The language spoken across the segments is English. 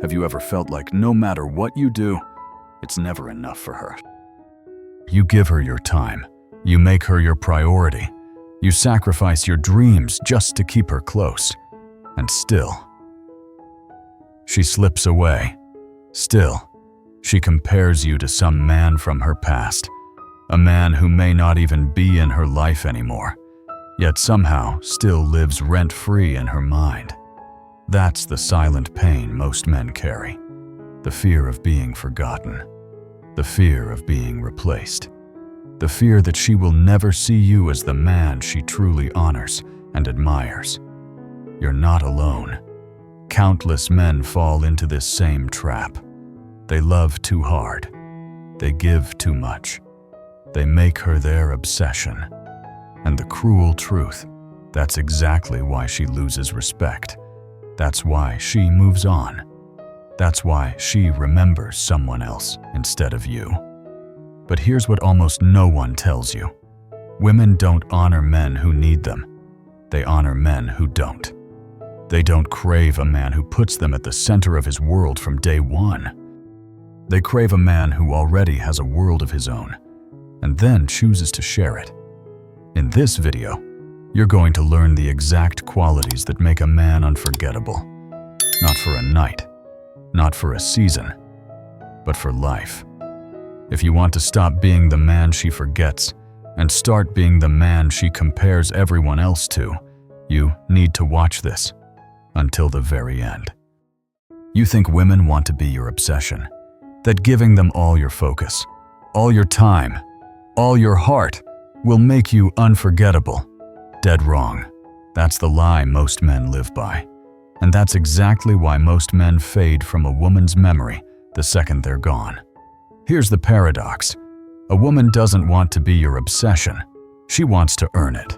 Have you ever felt like no matter what you do, it's never enough for her? You give her your time. You make her your priority. You sacrifice your dreams just to keep her close. And still, she slips away. Still, she compares you to some man from her past, a man who may not even be in her life anymore, yet somehow still lives rent-free in her mind. That's the silent pain most men carry, the fear of being forgotten, the fear of being replaced, the fear that she will never see you as the man she truly honors and admires. You're not alone. Countless men fall into this same trap. They love too hard. They give too much. They make her their obsession. And the cruel truth, that's exactly why she loses respect. That's why she moves on. That's why she remembers someone else instead of you. But here's what almost no one tells you. Women don't honor men who need them. They honor men who don't. They don't crave a man who puts them at the center of his world from day one. They crave a man who already has a world of his own, and then chooses to share it. In this video, you're going to learn the exact qualities that make a man unforgettable. Not for a night, not for a season, but for life. If you want to stop being the man she forgets and start being the man she compares everyone else to, you need to watch this until the very end. You think women want to be your obsession, that giving them all your focus, all your time, all your heart will make you unforgettable. Dead wrong. That's the lie most men live by. And that's exactly why most men fade from a woman's memory the second they're gone. Here's the paradox. A woman doesn't want to be your obsession. She wants to earn it.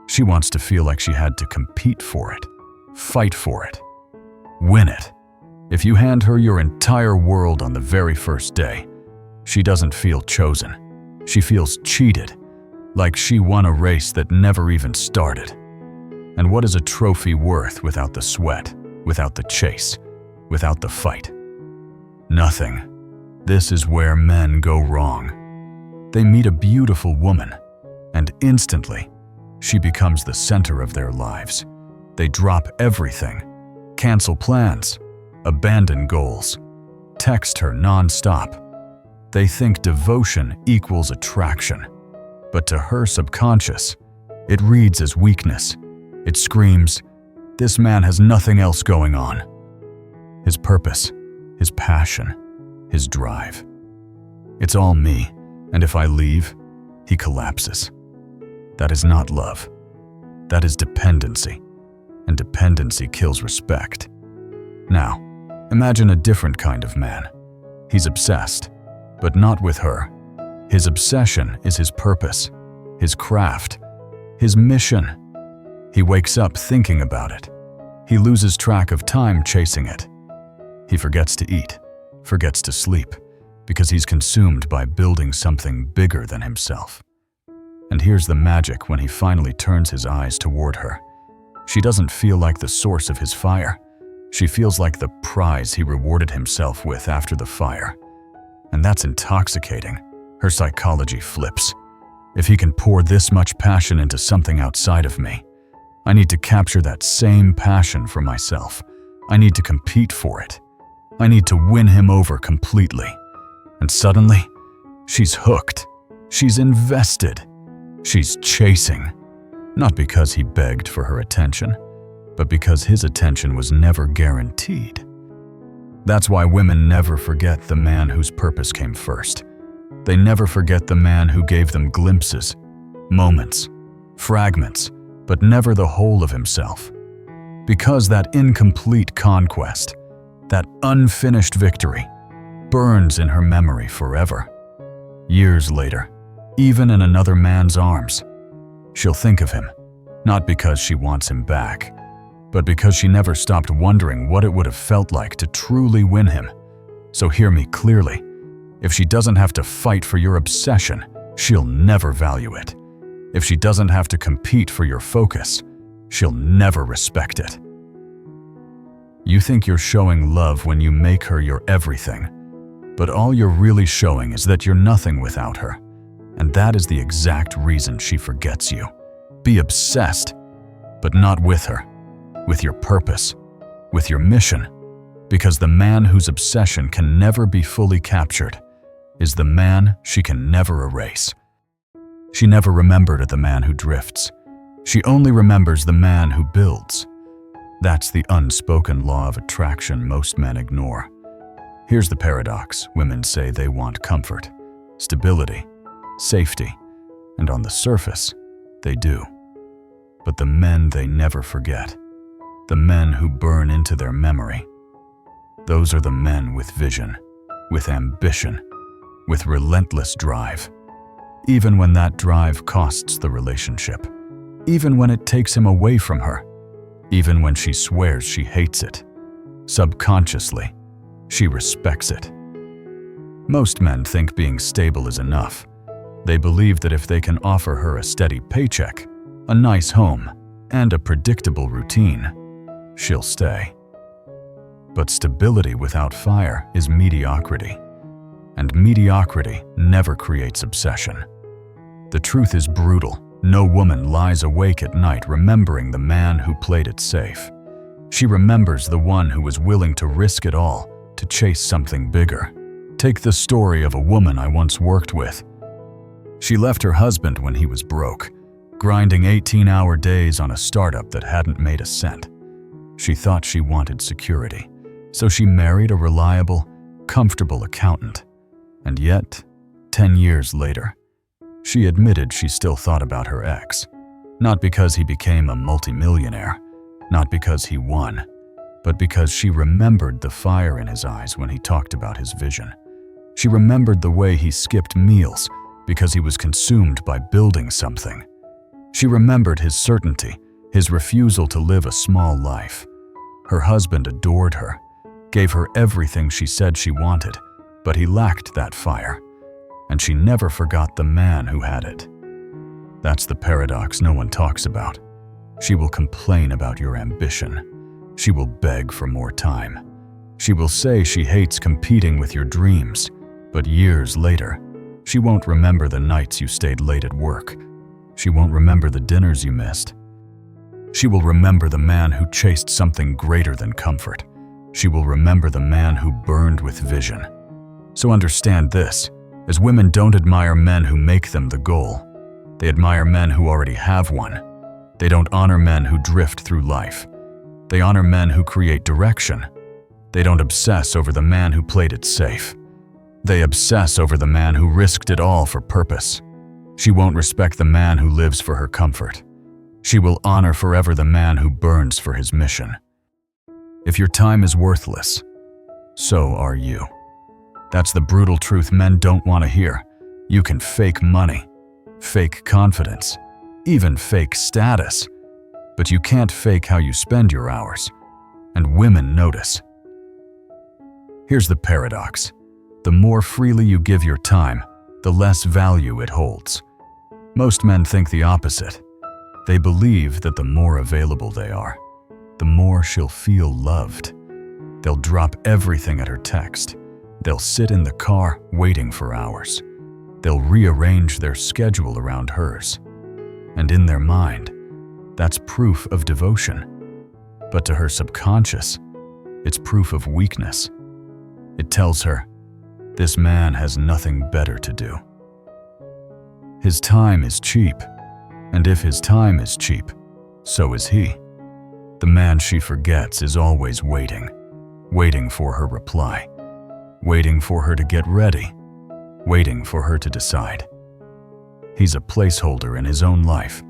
She wants to feel like she had to compete for it, fight for it, win it. If you hand her your entire world on the very first day, she doesn't feel chosen. She feels cheated, like she won a race that never even started. And what is a trophy worth without the sweat, without the chase, without the fight? Nothing. This is where men go wrong. They meet a beautiful woman, and instantly, she becomes the center of their lives. They drop everything, cancel plans, abandon goals, text her non-stop. They think devotion equals attraction, but to her subconscious, it reads as weakness. It screams, "This man has nothing else going on." His purpose, his passion, his drive. It's all me, and if I leave, he collapses. That is not love. That is dependency, and dependency kills respect. Now, imagine a different kind of man. He's obsessed, but not with her. His obsession is his purpose, his craft, his mission. He wakes up thinking about it. He loses track of time chasing it. He forgets to eat, forgets to sleep, because he's consumed by building something bigger than himself. And here's the magic when he finally turns his eyes toward her. She doesn't feel like the source of his fire. She feels like the prize he rewarded himself with after the fire. And that's intoxicating. Her psychology flips. If he can pour this much passion into something outside of me, I need to capture that same passion for myself. I need to compete for it. I need to win him over completely. And suddenly, she's hooked. She's invested. She's chasing. Not because he begged for her attention, but because his attention was never guaranteed. That's why women never forget the man whose purpose came first. They never forget the man who gave them glimpses, moments, fragments, but never the whole of himself. Because that incomplete conquest, that unfinished victory, burns in her memory forever. Years later, even in another man's arms, she'll think of him, not because she wants him back, but because she never stopped wondering what it would have felt like to truly win him. So hear me clearly. If she doesn't have to fight for your obsession, she'll never value it. If she doesn't have to compete for your focus, she'll never respect it. You think you're showing love when you make her your everything, but all you're really showing is that you're nothing without her. And that is the exact reason she forgets you. Be obsessed, but not with her, with your purpose, with your mission, because the man whose obsession can never be fully captured is the man she can never erase. She never remembered the man who drifts. She only remembers the man who builds. That's the unspoken law of attraction most men ignore. Here's the paradox. Women say they want comfort, stability, safety, and on the surface, they do. But the men they never forget, the men who burn into their memory, those are the men with vision, with ambition, with relentless drive. Even when that drive costs the relationship, even when it takes him away from her, even when she swears she hates it, subconsciously, she respects it. Most men think being stable is enough. They believe that if they can offer her a steady paycheck, a nice home, and a predictable routine, she'll stay. But stability without fire is mediocrity, and mediocrity never creates obsession. The truth is brutal. No woman lies awake at night remembering the man who played it safe. She remembers the one who was willing to risk it all to chase something bigger. Take the story of a woman I once worked with. She left her husband when he was broke, grinding 18-hour days on a startup that hadn't made a cent. She thought she wanted security, so she married a reliable, comfortable accountant. And yet, 10 years later, she admitted she still thought about her ex. Not because he became a multimillionaire, not because he won, but because she remembered the fire in his eyes when he talked about his vision. She remembered the way he skipped meals because he was consumed by building something. She remembered his certainty, his refusal to live a small life. Her husband adored her, gave her everything she said she wanted, but he lacked that fire, and she never forgot the man who had it. That's the paradox no one talks about. She will complain about your ambition. She will beg for more time. She will say she hates competing with your dreams, but years later, she won't remember the nights you stayed late at work. She won't remember the dinners you missed. She will remember the man who chased something greater than comfort. She will remember the man who burned with vision. So understand this, as women don't admire men who make them the goal. They admire men who already have one. They don't honor men who drift through life. They honor men who create direction. They don't obsess over the man who played it safe. They obsess over the man who risked it all for purpose. She won't respect the man who lives for her comfort. She will honor forever the man who burns for his mission. If your time is worthless, so are you. That's the brutal truth men don't want to hear. You can fake money, fake confidence, even fake status, but you can't fake how you spend your hours, and women notice. Here's the paradox. The more freely you give your time, the less value it holds. Most men think the opposite. They believe that the more available they are, the more she'll feel loved. They'll drop everything at her text. They'll sit in the car waiting for hours. They'll rearrange their schedule around hers. And in their mind, that's proof of devotion. But to her subconscious, it's proof of weakness. It tells her, this man has nothing better to do. His time is cheap, and if his time is cheap, so is he. The man she forgets is always waiting, waiting for her reply, waiting for her to get ready, waiting for her to decide. He's a placeholder in his own life,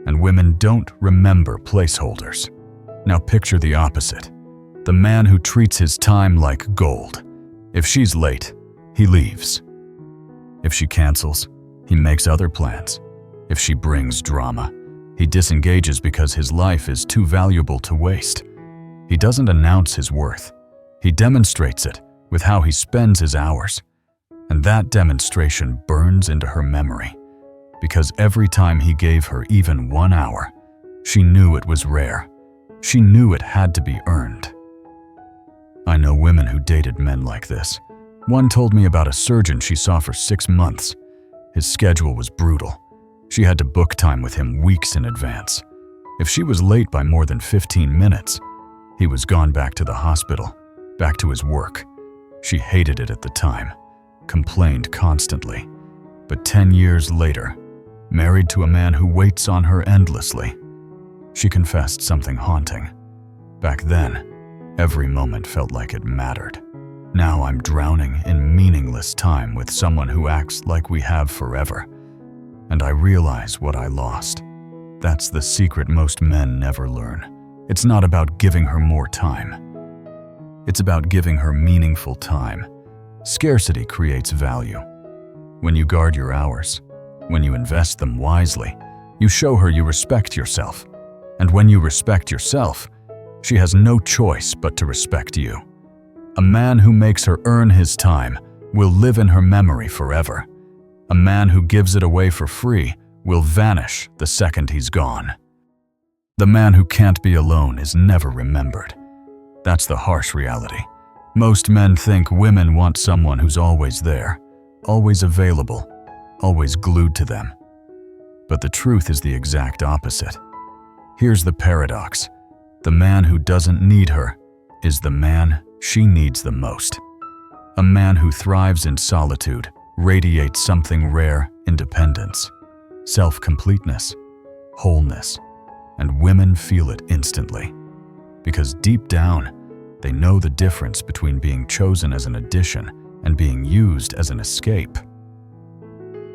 and women don't remember placeholders. Now picture the opposite. The man who treats his time like gold. If she's late, he leaves. If she cancels, he makes other plans. If she brings drama, he disengages because his life is too valuable to waste. He doesn't announce his worth. He demonstrates it with how he spends his hours. And that demonstration burns into her memory, because every time he gave her even 1 hour, she knew it was rare. She knew it had to be earned. women who dated men like this. One told me about a surgeon she saw for 6 months. His schedule was brutal. She had to book time with him weeks in advance. If she was late by more than 15 minutes, he was gone back to the hospital, back to his work. She hated it at the time, complained constantly. But 10 years later, married to a man who waits on her endlessly, she confessed something haunting. Back then, every moment felt like it mattered. Now I'm drowning in meaningless time with someone who acts like we have forever. And I realize what I lost. That's the secret most men never learn. It's not about giving her more time. It's about giving her meaningful time. Scarcity creates value. When you guard your hours, when you invest them wisely, you show her you respect yourself. And when you respect yourself, she has no choice but to respect you. A man who makes her earn his time will live in her memory forever. A man who gives it away for free will vanish the second he's gone. The man who can't be alone is never remembered. That's the harsh reality. Most men think women want someone who's always there, always available, always glued to them. But the truth is the exact opposite. Here's the paradox. The man who doesn't need her is the man she needs the most. A man who thrives in solitude radiates something rare: independence, self-completeness, wholeness, and women feel it instantly. Because deep down, they know the difference between being chosen as an addition and being used as an escape.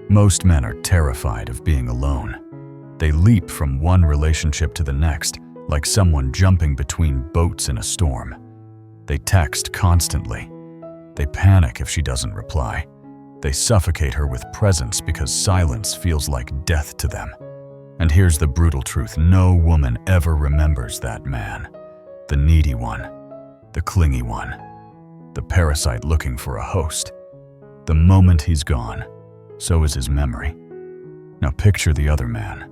Most men are terrified of being alone. They leap from one relationship to the next, like someone jumping between boats in a storm. They text constantly. They panic if she doesn't reply. They suffocate her with presence because silence feels like death to them. And here's the brutal truth: no woman ever remembers that man. The needy one, the clingy one, the parasite looking for a host. The moment he's gone, so is his memory. Now picture the other man.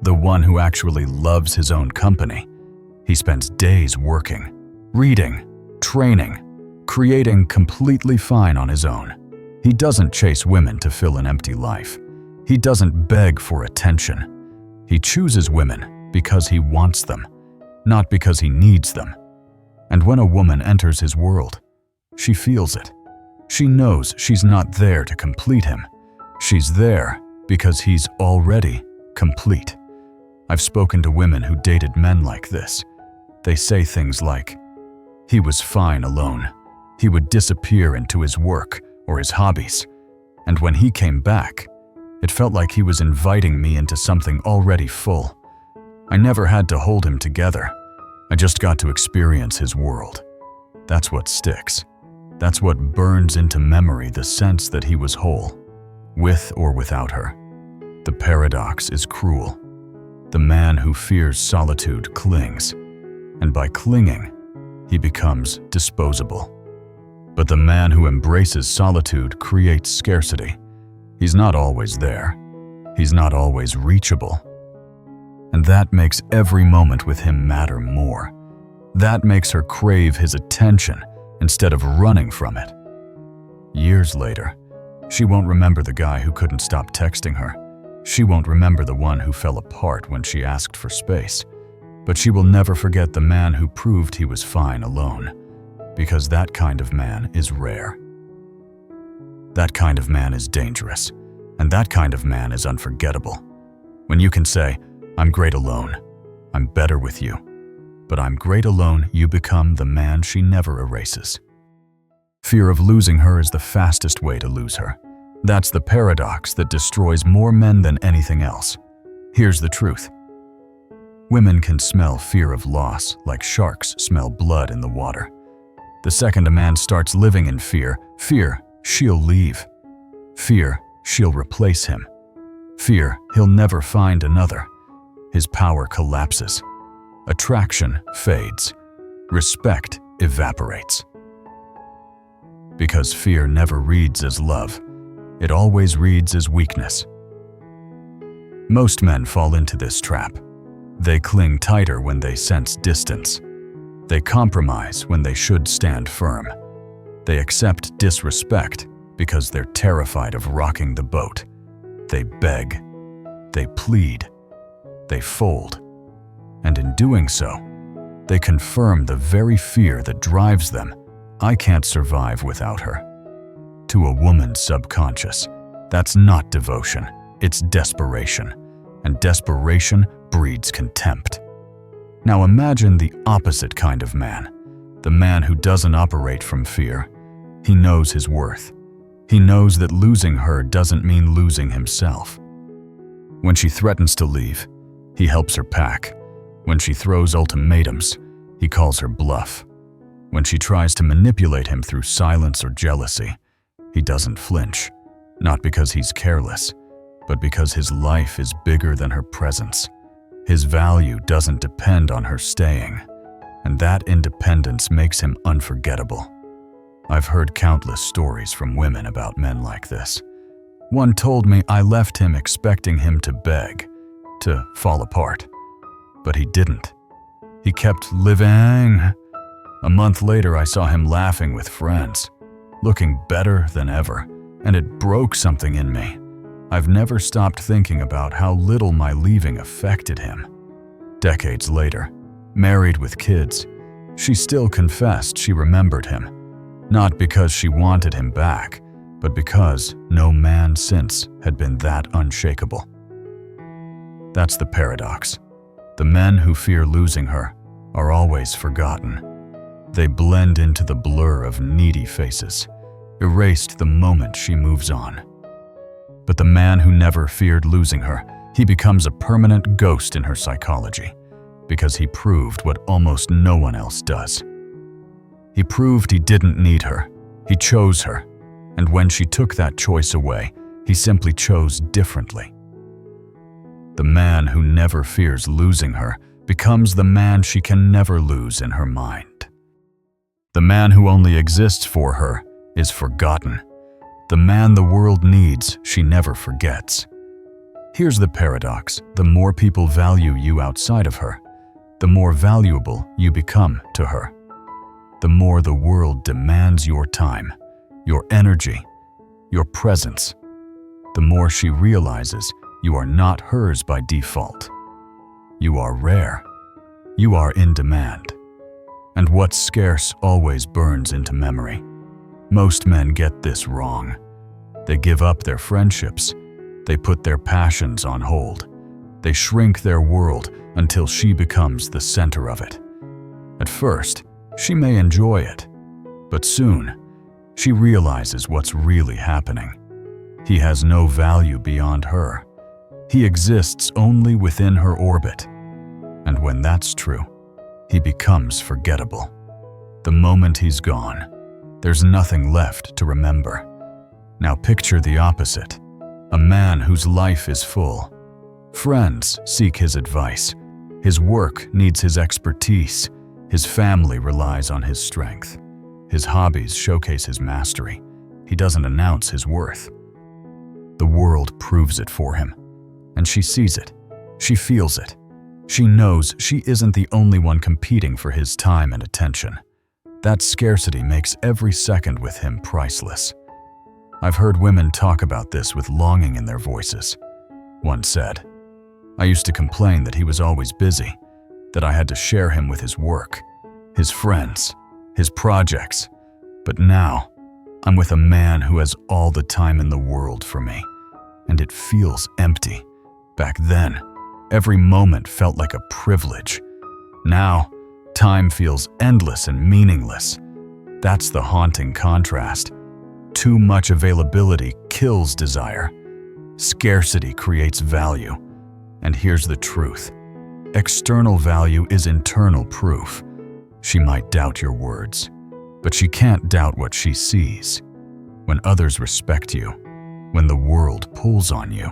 The one who actually loves his own company. He spends days working, reading, training, creating completely fine on his own. He doesn't chase women to fill an empty life. He doesn't beg for attention. He chooses women because he wants them, not because he needs them. And when a woman enters his world, she feels it. She knows she's not there to complete him. She's there because he's already complete. I've spoken to women who dated men like this. They say things like, "He was fine alone. He would disappear into his work or his hobbies. And when he came back, it felt like he was inviting me into something already full. I never had to hold him together. I just got to experience his world." That's what sticks. That's what burns into memory, the sense that he was whole, with or without her. The paradox is cruel. The man who fears solitude clings, and by clinging, he becomes disposable. But the man who embraces solitude creates scarcity. He's not always there. He's not always reachable. And that makes every moment with him matter more. That makes her crave his attention instead of running from it. Years later, she won't remember the guy who couldn't stop texting her. She won't remember the one who fell apart when she asked for space. But she will never forget the man who proved he was fine alone. Because that kind of man is rare. That kind of man is dangerous. And that kind of man is unforgettable. When you can say, "I'm great alone. I'm better with you. But I'm great alone," you become the man she never erases. Fear of losing her is the fastest way to lose her. That's the paradox that destroys more men than anything else. Here's the truth. Women can smell fear of loss like sharks smell blood in the water. The second a man starts living in fear, she'll leave. Fear, she'll replace him. Fear, he'll never find another. His power collapses. Attraction fades. Respect evaporates. Because fear never reads as love. It always reads as weakness. Most men fall into this trap. They cling tighter when they sense distance. They compromise when they should stand firm. They accept disrespect because they're terrified of rocking the boat. They beg. They plead. They fold. And in doing so, they confirm the very fear that drives them. I can't survive without her. To a woman's subconscious, that's not devotion, it's desperation. And desperation breeds contempt. Now imagine the opposite kind of man, the man who doesn't operate from fear. He knows his worth. He knows that losing her doesn't mean losing himself. When she threatens to leave, he helps her pack. When she throws ultimatums, he calls her bluff. When she tries to manipulate him through silence or jealousy, he doesn't flinch, not because he's careless, but because his life is bigger than her presence. His value doesn't depend on her staying, and that independence makes him unforgettable. I've heard countless stories from women about men like this. One told me I left him expecting him to beg, to fall apart. But he didn't. He kept living. A month later, I saw him laughing with friends, looking better than ever, and it broke something in me. I've never stopped thinking about how little my leaving affected him. Decades later, married with kids, she still confessed she remembered him, not because she wanted him back, but because no man since had been that unshakable. That's the paradox. The men who fear losing her are always forgotten. They blend into the blur of needy faces, erased the moment she moves on. But the man who never feared losing her, he becomes a permanent ghost in her psychology, because he proved what almost no one else does. He proved he didn't need her. He chose her. And when she took that choice away, he simply chose differently. The man who never fears losing her becomes the man she can never lose in her mind. The man who only exists for her is forgotten. The man the world needs, she never forgets. Here's the paradox: the more people value you outside of her, the more valuable you become to her. The more the world demands your time, your energy, your presence, the more she realizes you are not hers by default. You are rare. You are in demand. And what's scarce always burns into memory. Most men get this wrong. They give up their friendships. They put their passions on hold. They shrink their world until she becomes the center of it. At first, she may enjoy it, but soon, she realizes what's really happening. He has no value beyond her. He exists only within her orbit. And when that's true, he becomes forgettable. The moment he's gone, there's nothing left to remember. Now picture the opposite. A man whose life is full. Friends seek his advice. His work needs his expertise. His family relies on his strength. His hobbies showcase his mastery. He doesn't announce his worth. The world proves it for him. And she sees it. She feels it. She knows she isn't the only one competing for his time and attention. That scarcity makes every second with him priceless. I've heard women talk about this with longing in their voices. One said, "I used to complain that he was always busy, that I had to share him with his work, his friends, his projects. But now, I'm with a man who has all the time in the world for me, and it feels empty. Back then, every moment felt like a privilege. Now, time feels endless and meaningless." That's the haunting contrast. Too much availability kills desire. Scarcity creates value. And here's the truth. External value is internal proof. She might doubt your words, but she can't doubt what she sees. When others respect you, when the world pulls on you,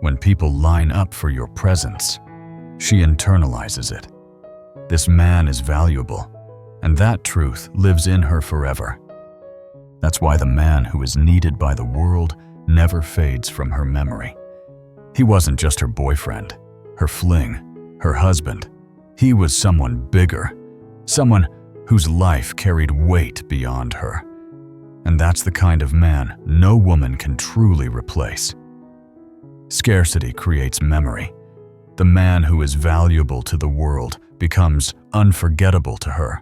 when people line up for your presence, she internalizes it. This man is valuable, and that truth lives in her forever. That's why the man who is needed by the world never fades from her memory. He wasn't just her boyfriend, her fling, her husband. He was someone bigger, someone whose life carried weight beyond her. And that's the kind of man no woman can truly replace. Scarcity creates memory. The man who is valuable to the world becomes unforgettable to her.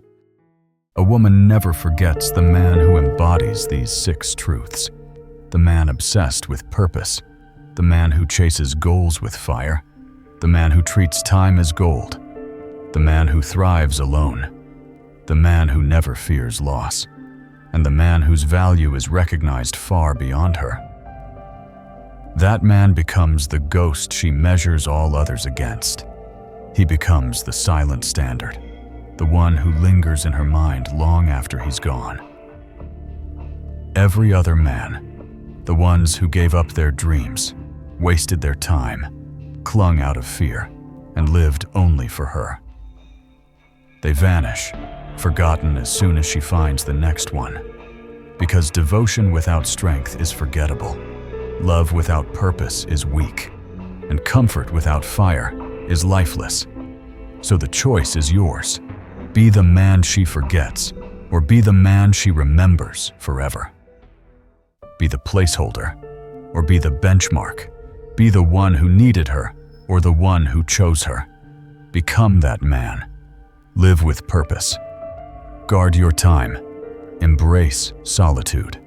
A woman never forgets the man who embodies these 6 truths. The man obsessed with purpose, the man who chases goals with fire, the man who treats time as gold, the man who thrives alone, the man who never fears loss, and the man whose value is recognized far beyond her. That man becomes the ghost she measures all others against. He becomes the silent standard, the one who lingers in her mind long after he's gone. Every other man, the ones who gave up their dreams, wasted their time, clung out of fear, and lived only for her. They vanish, forgotten as soon as she finds the next one. Because devotion without strength is forgettable, love without purpose is weak, and comfort without fire is lifeless. So the choice is yours. Be the man she forgets, or be the man she remembers forever. Be the placeholder, or be the benchmark. Be the one who needed her, or the one who chose her. Become that man. Live with purpose. Guard your time. Embrace solitude.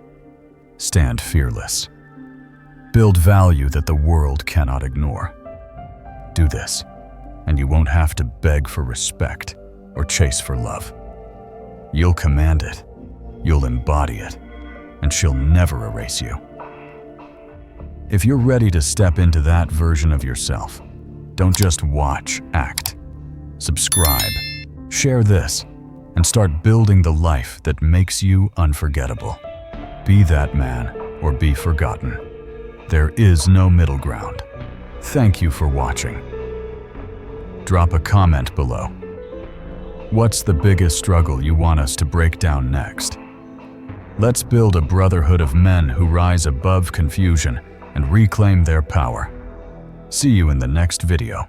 Stand fearless. Build value that the world cannot ignore. Do this, and you won't have to beg for respect or chase for love. You'll command it, you'll embody it, and she'll never erase you. If you're ready to step into that version of yourself, don't just watch, act. Subscribe, share this, and start building the life that makes you unforgettable. Be that man or be forgotten. There is no middle ground. Thank you for watching. Drop a comment below. What's the biggest struggle you want us to break down next? Let's build a brotherhood of men who rise above confusion and reclaim their power. See you in the next video.